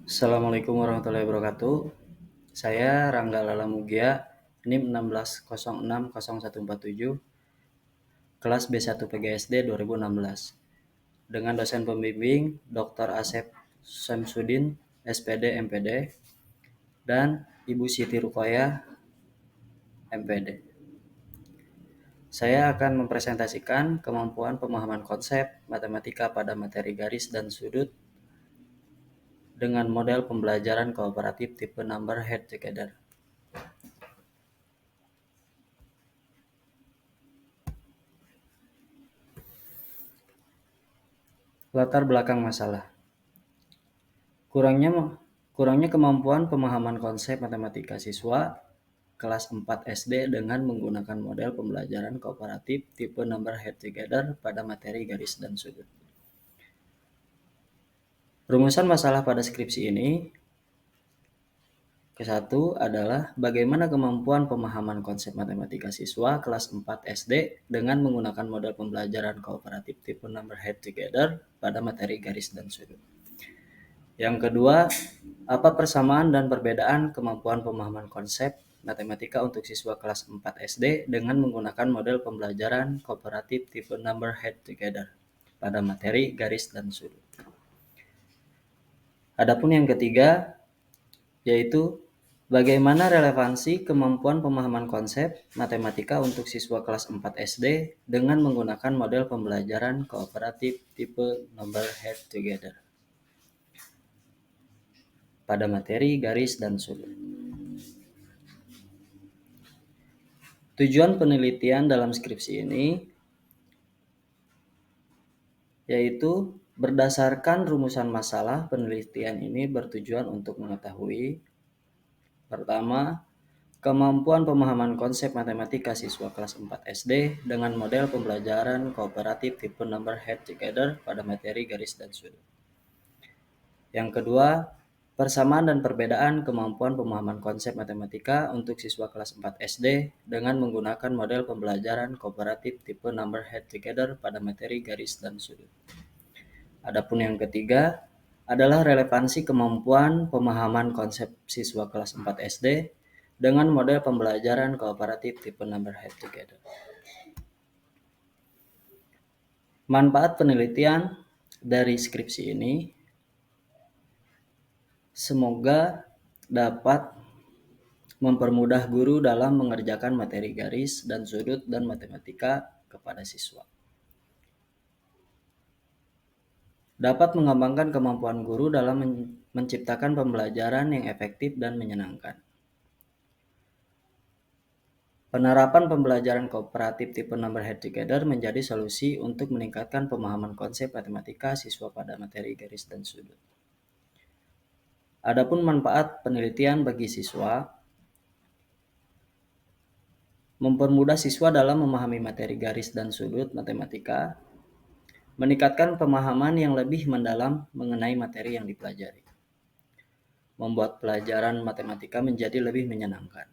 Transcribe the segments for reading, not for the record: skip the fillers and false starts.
Assalamualaikum warahmatullahi wabarakatuh. Saya Rangga Lala Mugia, NIM 16060147, kelas B1 PGSD 2016. Dengan dosen pembimbing Dr. Asep Syamsuddin, SPD MPD, dan Ibu Siti Rukoyah, MPD. Saya akan mempresentasikan kemampuan pemahaman konsep matematika pada materi garis dan sudut dengan model pembelajaran kooperatif tipe Number Head Together. Latar belakang masalah. Kurangnya kemampuan pemahaman konsep matematika siswa kelas 4 SD dengan menggunakan model pembelajaran kooperatif tipe Number Head Together pada materi garis dan sudut. Rumusan masalah pada skripsi ini ke-1 adalah bagaimana kemampuan pemahaman konsep matematika siswa kelas 4 SD dengan menggunakan model pembelajaran kooperatif tipe Number Head Together pada materi garis dan sudut. Yang kedua, apa persamaan dan perbedaan kemampuan pemahaman konsep matematika untuk siswa kelas 4 SD dengan menggunakan model pembelajaran kooperatif tipe Number Head Together pada materi garis dan sudut. Adapun yang ketiga, yaitu bagaimana relevansi kemampuan pemahaman konsep matematika untuk siswa kelas 4 SD dengan menggunakan model pembelajaran kooperatif tipe Number Head Together pada materi garis dan sudut. Tujuan penelitian dalam skripsi ini yaitu berdasarkan rumusan masalah penelitian ini bertujuan untuk mengetahui pertama, kemampuan pemahaman konsep matematika siswa kelas 4 SD dengan model pembelajaran kooperatif tipe Number Head Together pada materi garis dan sudut. Yang kedua, persamaan dan perbedaan kemampuan pemahaman konsep matematika untuk siswa kelas 4 SD dengan menggunakan model pembelajaran kooperatif tipe Number Head Together pada materi garis dan sudut. Adapun yang ketiga adalah relevansi kemampuan pemahaman konsep siswa kelas 4 SD dengan model pembelajaran kooperatif tipe Number Head Together. Manfaat penelitian dari skripsi ini semoga dapat mempermudah guru dalam mengerjakan materi garis dan sudut dan matematika kepada siswa. Dapat mengembangkan kemampuan guru dalam menciptakan pembelajaran yang efektif dan menyenangkan. Penerapan pembelajaran kooperatif tipe Number Head Together menjadi solusi untuk meningkatkan pemahaman konsep matematika siswa pada materi garis dan sudut. Adapun manfaat penelitian bagi siswa, mempermudah siswa dalam memahami materi garis dan sudut matematika, meningkatkan pemahaman yang lebih mendalam mengenai materi yang dipelajari, membuat pelajaran matematika menjadi lebih menyenangkan.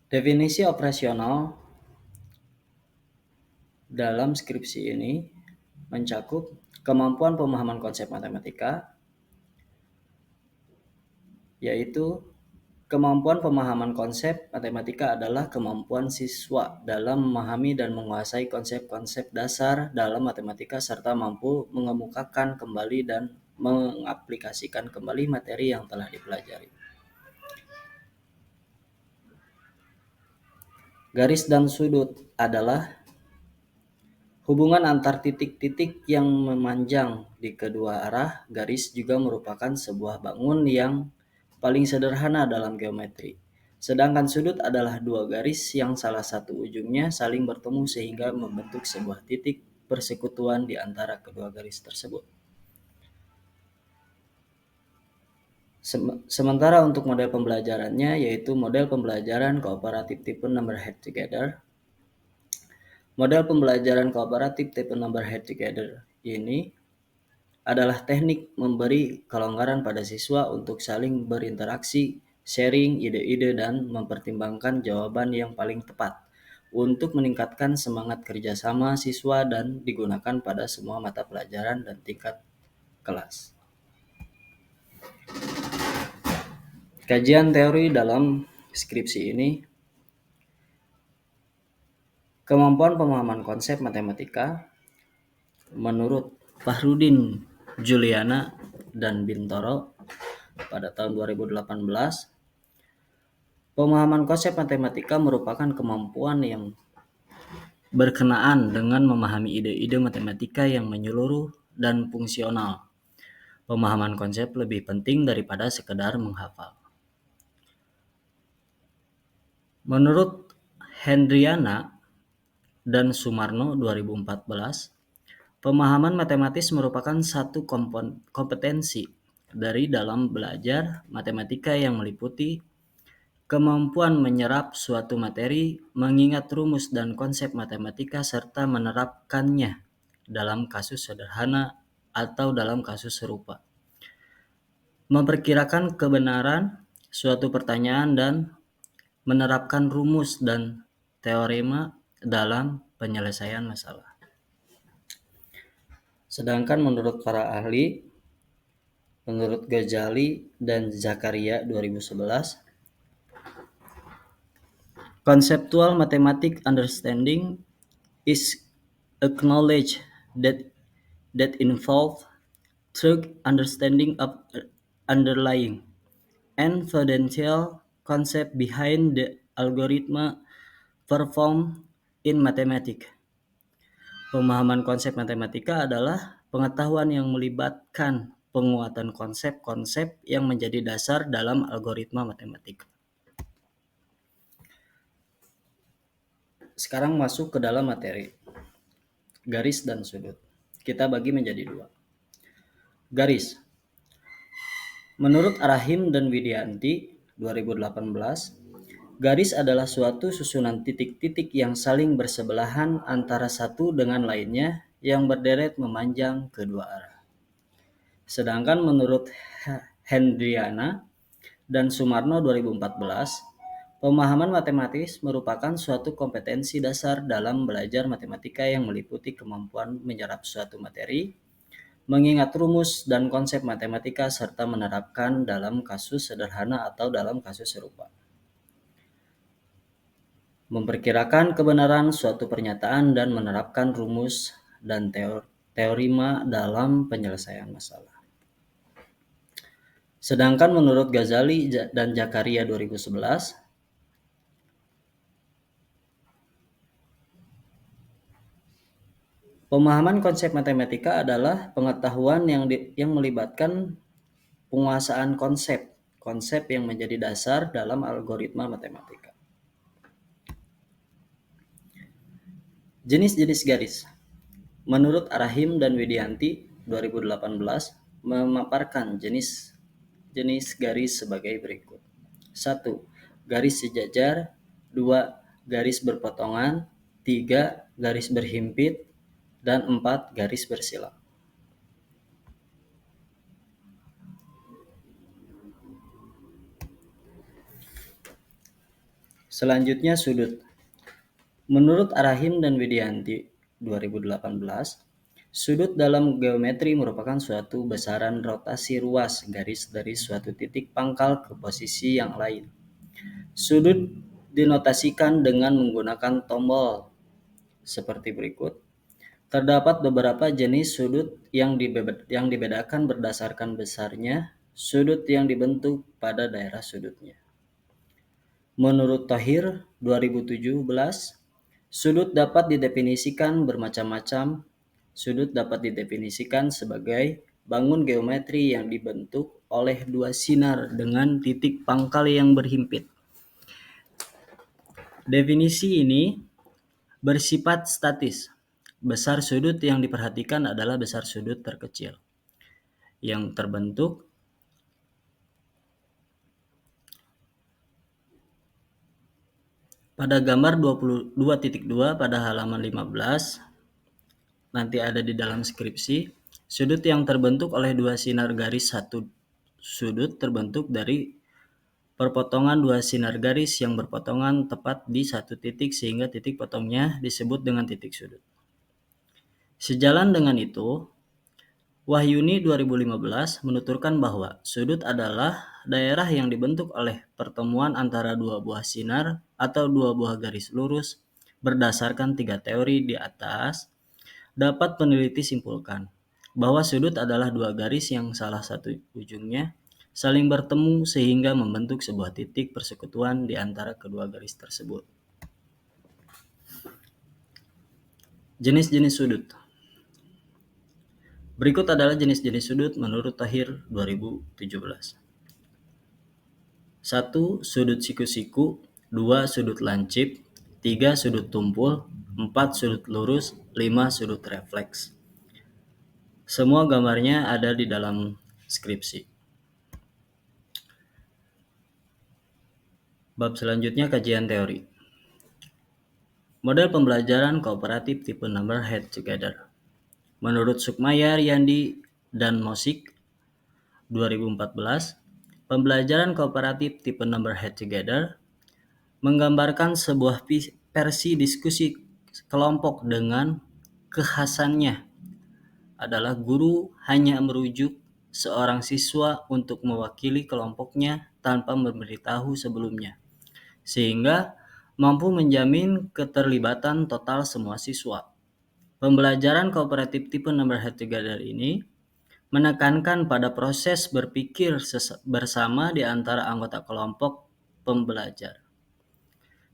Definisi operasional dalam skripsi ini mencakup kemampuan pemahaman konsep matematika, yaitu kemampuan pemahaman konsep matematika adalah kemampuan siswa dalam memahami dan menguasai konsep-konsep dasar dalam matematika serta mampu mengemukakan kembali dan mengaplikasikan kembali materi yang telah dipelajari. Garis dan sudut adalah hubungan antar titik-titik yang memanjang di kedua arah. Garis juga merupakan sebuah bangun yang paling sederhana dalam geometri. Sedangkan sudut adalah dua garis yang salah satu ujungnya saling bertemu sehingga membentuk sebuah titik persekutuan di antara kedua garis tersebut. Sementara untuk model pembelajarannya yaitu model pembelajaran kooperatif tipe Number Head Together. Model pembelajaran kooperatif tipe Number Head Together ini adalah teknik memberi kelonggaran pada siswa untuk saling berinteraksi, sharing ide-ide dan mempertimbangkan jawaban yang paling tepat untuk meningkatkan semangat kerjasama siswa dan digunakan pada semua mata pelajaran dan tingkat kelas. Kajian teori dalam skripsi ini, kemampuan pemahaman konsep matematika menurut Fahrudin Juliana dan Bintoro pada tahun 2018, pemahaman konsep matematika merupakan kemampuan yang berkenaan dengan memahami ide-ide matematika yang menyeluruh dan fungsional. Pemahaman konsep lebih penting daripada sekedar menghafal. Menurut Hendriana dan Sumarno 2014, pemahaman matematis merupakan satu kompetensi dari dalam belajar matematika yang meliputi kemampuan menyerap suatu materi, mengingat rumus dan konsep matematika, serta menerapkannya dalam kasus sederhana atau dalam kasus serupa. Memperkirakan kebenaran suatu pertanyaan dan menerapkan rumus dan teorema dalam penyelesaian masalah. Sedangkan menurut para ahli, menurut Ghazali dan Zakaria 2011, conceptual mathematics understanding is a knowledge that involves through understanding of underlying and fundamental concept behind the algorithm performed in mathematics. Pemahaman konsep matematika adalah pengetahuan yang melibatkan penguatan konsep-konsep yang menjadi dasar dalam algoritma matematika. Sekarang masuk ke dalam materi. Garis dan sudut. Kita bagi menjadi dua. Garis. Menurut Arahim dan Widianti 2018, garis adalah suatu susunan titik-titik yang saling bersebelahan antara satu dengan lainnya yang berderet memanjang kedua arah. Sedangkan menurut Hendriana dan Sumarno 2014, pemahaman matematis merupakan suatu kompetensi dasar dalam belajar matematika yang meliputi kemampuan menyerap suatu materi, mengingat rumus dan konsep matematika, serta menerapkan dalam kasus sederhana atau dalam kasus serupa. Memperkirakan kebenaran suatu pernyataan dan menerapkan rumus dan teorema dalam penyelesaian masalah. Sedangkan menurut Ghazali dan Zakaria 2011, pemahaman konsep matematika adalah pengetahuan yang melibatkan penguasaan konsep yang menjadi dasar dalam algoritma matematika. Jenis-jenis garis. Menurut Arahim dan Widianti 2018 memaparkan jenis garis sebagai berikut. 1. Garis sejajar. 2. Garis berpotongan. 3. Garis berhimpit. Dan 4. Garis bersilang. Selanjutnya sudut. Menurut Arahim dan Widianti 2018, sudut dalam geometri merupakan suatu besaran rotasi ruas garis dari suatu titik pangkal ke posisi yang lain. Sudut dinotasikan dengan menggunakan tombol seperti berikut. Terdapat beberapa jenis sudut yang dibedakan berdasarkan besarnya sudut yang dibentuk pada daerah sudutnya. Menurut Thohir 2017, sudut dapat didefinisikan bermacam-macam. Sudut dapat didefinisikan sebagai bangun geometri yang dibentuk oleh dua sinar dengan titik pangkal yang berhimpit. Definisi ini bersifat statis. Besar sudut yang diperhatikan adalah besar sudut terkecil yang terbentuk pada gambar 22.2 pada halaman 15, nanti ada di dalam skripsi. Sudut yang terbentuk oleh dua sinar garis. Satu sudut terbentuk dari perpotongan dua sinar garis yang berpotongan tepat di satu titik, sehingga titik potongnya disebut dengan titik sudut. Sejalan dengan itu, Wahyuni 2015 menuturkan bahwa sudut adalah daerah yang dibentuk oleh pertemuan antara dua buah sinar atau dua buah garis lurus. Berdasarkan 3 teori di atas, dapat peneliti simpulkan bahwa sudut adalah dua garis yang salah satu ujungnya saling bertemu sehingga membentuk sebuah titik persekutuan di antara kedua garis tersebut. Jenis-jenis sudut. Berikut adalah jenis-jenis sudut menurut Tahir 2017. 1. Sudut siku-siku. 2. Sudut lancip. 3. Sudut tumpul. 4. Sudut lurus. 5. Sudut refleks. Semua gambarnya ada di dalam skripsi. Bab selanjutnya kajian teori. Model pembelajaran kooperatif tipe number head together. Menurut Sukmaya, Riyandi, dan Mosik 2014, pembelajaran kooperatif tipe number head together menggambarkan sebuah versi diskusi kelompok dengan kekhasannya adalah guru hanya merujuk seorang siswa untuk mewakili kelompoknya tanpa memberitahu sebelumnya, sehingga mampu menjamin keterlibatan total semua siswa. Pembelajaran kooperatif tipe number head together ini menekankan pada proses berpikir bersama di antara anggota kelompok pembelajar,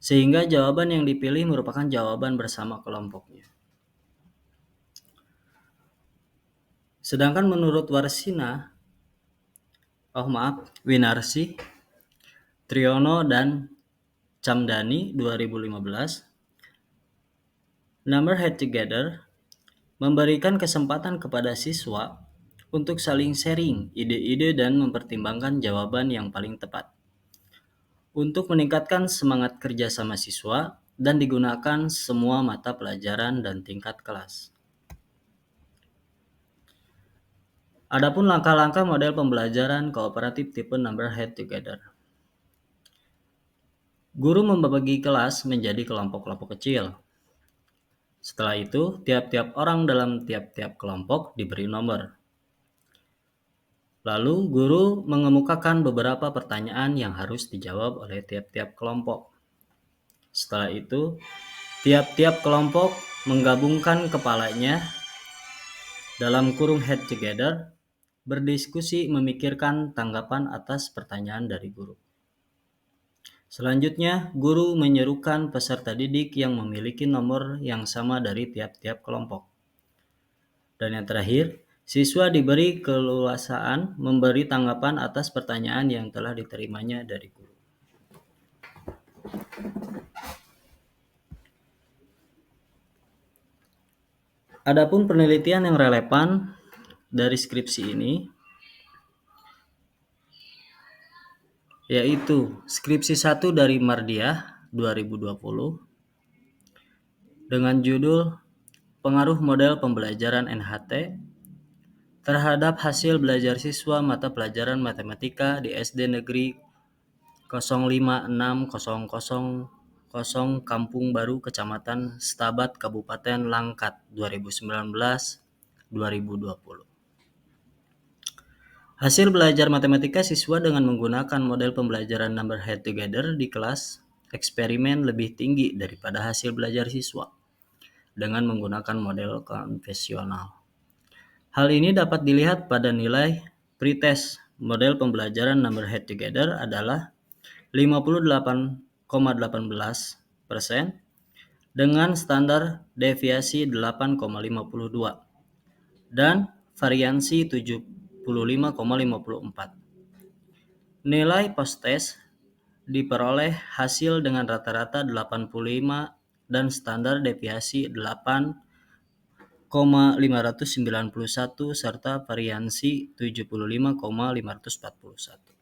sehingga jawaban yang dipilih merupakan jawaban bersama kelompoknya. Sedangkan menurut Winarsi, Triyono, dan Camdani 2015, number head together memberikan kesempatan kepada siswa untuk saling sharing ide-ide dan mempertimbangkan jawaban yang paling tepat untuk meningkatkan semangat kerja sama siswa dan digunakan semua mata pelajaran dan tingkat kelas. Adapun langkah-langkah model pembelajaran kooperatif tipe number head together. Guru membagi kelas menjadi kelompok-kelompok kecil. Setelah itu, tiap-tiap orang dalam tiap-tiap kelompok diberi nomor. Lalu, guru mengemukakan beberapa pertanyaan yang harus dijawab oleh tiap-tiap kelompok. Setelah itu, tiap-tiap kelompok menggabungkan kepalanya dalam kurung head together, berdiskusi memikirkan tanggapan atas pertanyaan dari guru. Selanjutnya, guru menyerukan peserta didik yang memiliki nomor yang sama dari tiap-tiap kelompok. Dan yang terakhir, siswa diberi keleluasaan memberi tanggapan atas pertanyaan yang telah diterimanya dari guru. Adapun penelitian yang relevan dari skripsi ini yaitu skripsi 1 dari Mardiah 2020 dengan judul Pengaruh Model Pembelajaran NHT terhadap hasil belajar siswa mata pelajaran matematika di SD Negeri 05600 Kampung Baru, Kecamatan Stabat, Kabupaten Langkat 2019-2020. Hasil belajar matematika siswa dengan menggunakan model pembelajaran number head together di kelas eksperimen lebih tinggi daripada hasil belajar siswa dengan menggunakan model konvensional. Hal ini dapat dilihat pada nilai pretest. Model pembelajaran number head together adalah 58,18% dengan standar deviasi 8,52 dan variansi 75,54. Nilai post-test diperoleh hasil dengan rata-rata 85 dan standar deviasi 8,591 serta variansi 75,541.